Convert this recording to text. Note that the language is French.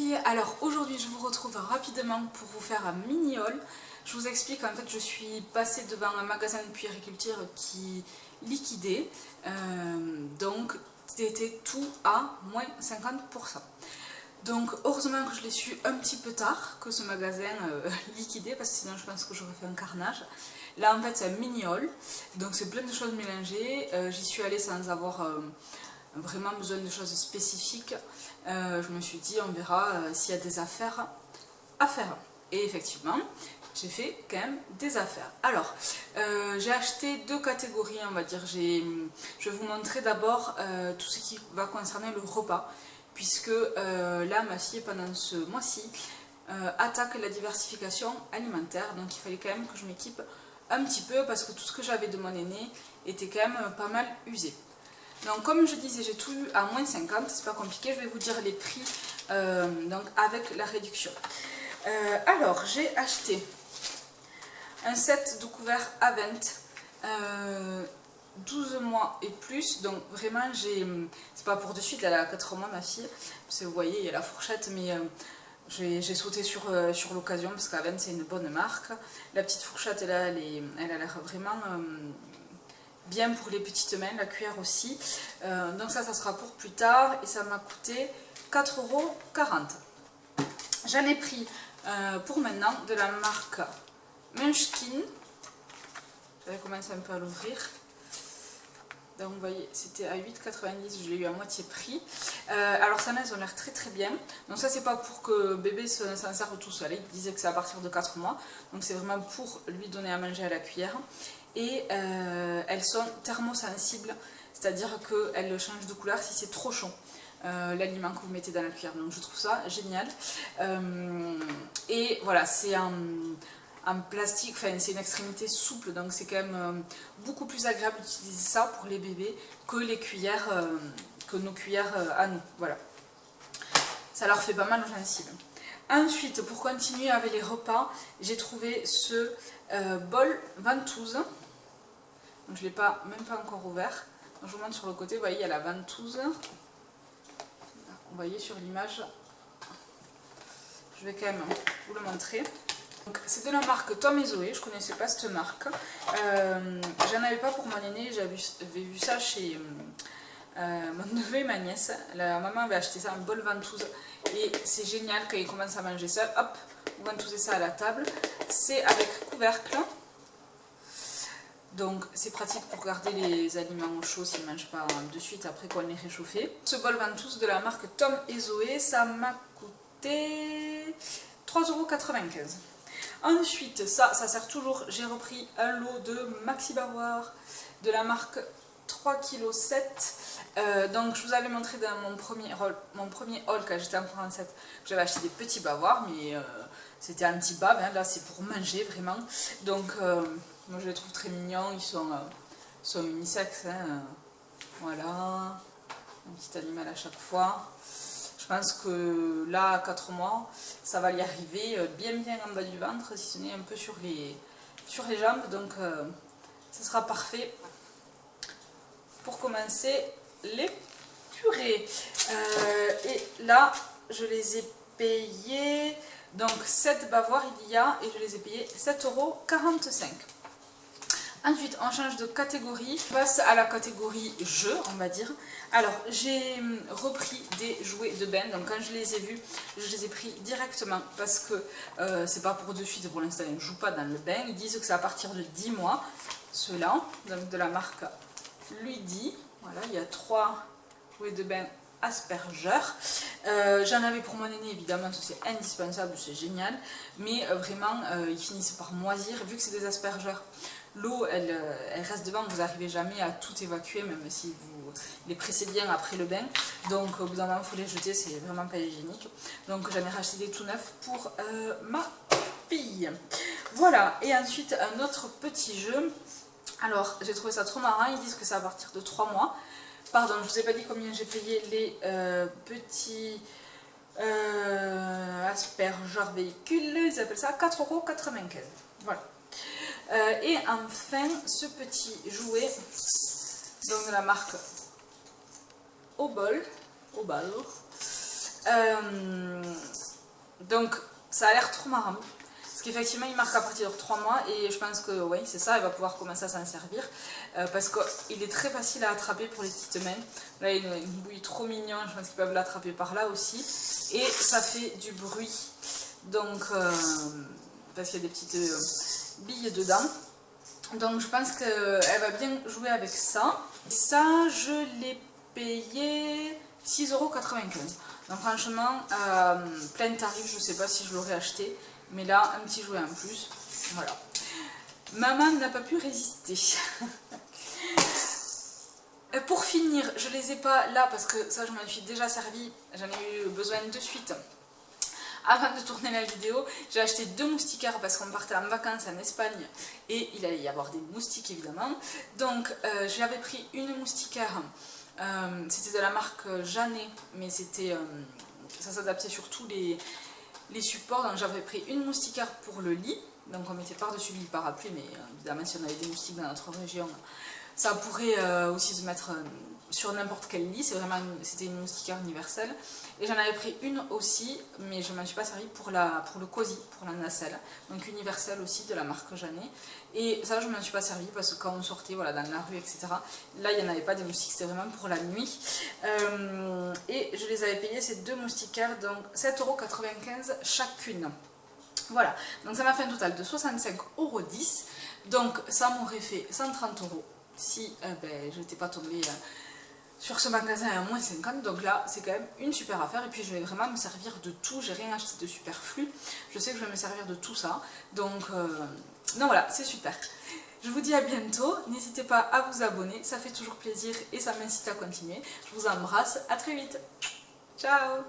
filles, alors aujourd'hui je vous retrouve rapidement pour vous faire un mini haul. Je vous explique, en fait je suis passée devant un magasin de puériculture qui liquidait, donc c'était tout à moins 50%. Donc heureusement que je l'ai su un petit peu tard que ce magasin liquidait, parce que sinon je pense que j'aurais fait un carnage. Là en fait c'est un mini haul, donc c'est plein de choses mélangées, j'y suis allée sans avoir vraiment besoin de choses spécifiques. Je me suis dit on verra s'il y a des affaires à faire. Et effectivement j'ai fait quand même des affaires. Alors j'ai acheté deux catégories, on va dire. Je vais vous montrer d'abord tout ce qui va concerner le repas, puisque là ma fille pendant ce mois-ci attaque la diversification alimentaire, donc il fallait quand même que je m'équipe un petit peu parce que tout ce que j'avais de mon aîné était quand même pas mal usé. Donc comme je disais, j'ai tout eu à moins 50, c'est pas compliqué, je vais vous dire les prix donc avec la réduction. Alors j'ai acheté un set de couverts Avent 12 mois et plus, donc vraiment c'est pas pour de suite, elle a 4 mois ma fille, parce que vous voyez il y a la fourchette, mais j'ai sauté sur l'occasion parce qu'Avent c'est une bonne marque. La petite fourchette là, elle a l'air vraiment bien pour les petites mains, la cuillère aussi. Donc ça sera pour plus tard et ça m'a coûté 4,40 €. J'en ai pris pour maintenant de la marque Munchkin. J'avais commencé un peu à l'ouvrir. Donc vous voyez, c'était à 8,90 €, je l'ai eu à moitié prix. Alors ça elles ont l'air très très bien. Donc ça c'est pas pour que bébé s'en serve tout seul, il disait que c'est à partir de 4 mois. Donc c'est vraiment pour lui donner à manger à la cuillère. Et elles sont thermosensibles, c'est-à-dire qu'elles changent de couleur si c'est trop chaud, l'aliment que vous mettez dans la cuillère. Donc je trouve ça génial. Et voilà, c'est en plastique, enfin c'est une extrémité souple, donc c'est quand même beaucoup plus agréable d'utiliser ça pour les bébés que les cuillères, que nos cuillères à nous. Voilà, ça leur fait pas mal aux gencives. Ensuite, pour continuer avec les repas, j'ai trouvé ce bol ventouse. Donc, je ne l'ai même pas encore ouvert. Donc, je vous montre sur le côté, vous voyez, il y a la ventouse. Vous voyez sur l'image. Je vais quand même vous le montrer. C'est de la marque Tom et Zoé, je ne connaissais pas cette marque. J'en avais pas pour mon aîné, j'avais vu ça chez mon neveu et ma nièce. La maman avait acheté ça, un bol ventouse. Et c'est génial quand il commence à manger seul. Hop, vous ventousez ça à la table. C'est avec couvercle. Donc c'est pratique pour garder les aliments chauds s'ils ne mangent pas de suite après qu'on les réchauffe. Ce bol ventouse de la marque Tom et Zoé, ça m'a coûté 3,95 €. Ensuite, ça sert toujours, j'ai repris un lot de Maxi Bavoir de la marque 3,7 kg. Donc je vous avais montré dans mon premier haul quand j'étais en 47 que j'avais acheté des petits bavoirs, mais c'était un petit bave, hein, là c'est pour manger vraiment. Donc moi je les trouve très mignons, ils sont unisexes, hein, voilà, un petit animal à chaque fois. Je pense que là, à 4 mois, ça va y arriver bien en bas du ventre, si ce n'est un peu sur les jambes. Donc, ce sera parfait pour commencer les purées. Et là, je les ai payés. Donc, 7 bavoirs il y a, et je les ai payés 7,45 €. Ensuite, on change de catégorie, on passe à la catégorie jeux, on va dire. Alors, j'ai repris des jouets de bain, donc quand je les ai vus, je les ai pris directement parce que c'est pas pour de suite, pour l'instant, ils ne jouent pas dans le bain. Ils disent que c'est à partir de 10 mois, ceux-là, donc de la marque Ludi. Voilà, il y a 3 jouets de bain aspergeurs. J'en avais pour mon aîné évidemment, c'est indispensable, c'est génial, mais vraiment ils finissent par moisir vu que c'est des aspergeurs. L'eau elle reste devant, vous n'arrivez jamais à tout évacuer même si vous les pressez bien après le bain, donc au bout d'un moment il faut les jeter, c'est vraiment pas hygiénique. Donc j'en ai racheté des tout neufs pour ma fille. Voilà, et ensuite un autre petit jeu. Alors j'ai trouvé ça trop marrant, ils disent que c'est à partir de 3 mois. Pardon, je ne vous ai pas dit combien j'ai payé les petits aspergeurs véhicules, ils appellent ça 4,95 €. Voilà. Et enfin, ce petit jouet, donc de la marque Obol, Donc ça a l'air trop marrant. Parce qu'effectivement, il marque à partir de 3 mois et je pense que oui, c'est ça, elle va pouvoir commencer à s'en servir. Parce qu'il est très facile à attraper pour les petites mains. Là, il y a une bouille trop mignonne, je pense qu'ils peuvent l'attraper par là aussi. Et ça fait du bruit. Donc, parce qu'il y a des petites billes dedans. Donc, je pense qu'elle va bien jouer avec ça. Ça, je l'ai payé 6,95 €. Donc franchement, plein tarif, je ne sais pas si je l'aurais acheté. Mais là, un petit jouet en plus. Voilà. Maman n'a pas pu résister. Pour finir, je les ai pas là parce que ça, je m'en suis déjà servi. J'en ai eu besoin de suite. Avant de tourner la vidéo, j'ai acheté 2 moustiquaires parce qu'on partait en vacances en Espagne et il allait y avoir des moustiques évidemment. Donc j'avais pris une moustiquaire, c'était de la marque Janet, mais ça s'adaptait sur tous les supports. Donc j'avais pris une moustiquaire pour le lit, donc on mettait par-dessus le parapluie, mais évidemment si on avait des moustiques dans notre région, ça pourrait aussi se mettre sur n'importe quel lit. C'était une moustiquaire universelle. Et j'en avais pris une aussi, mais je ne m'en suis pas servi pour le cosy, pour la nacelle. Donc universelle aussi de la marque Janet. Et ça, je ne m'en suis pas servi parce que quand on sortait voilà, dans la rue, etc., là, il n'y en avait pas des moustiques, c'était vraiment pour la nuit. Et je les avais payés, ces 2 moustiquaires, donc 7,95 € chacune. Voilà, donc ça m'a fait un total de 65,10 €. Donc ça m'aurait fait 130 € si je n'étais pas tombée sur ce magasin à moins 50. Donc là, c'est quand même une super affaire. Et puis je vais vraiment me servir de tout. J'ai rien acheté de superflu. Je sais que je vais me servir de tout ça. Donc voilà, c'est super. Je vous dis à bientôt. N'hésitez pas à vous abonner. Ça fait toujours plaisir et ça m'incite à continuer. Je vous embrasse. À très vite. Ciao.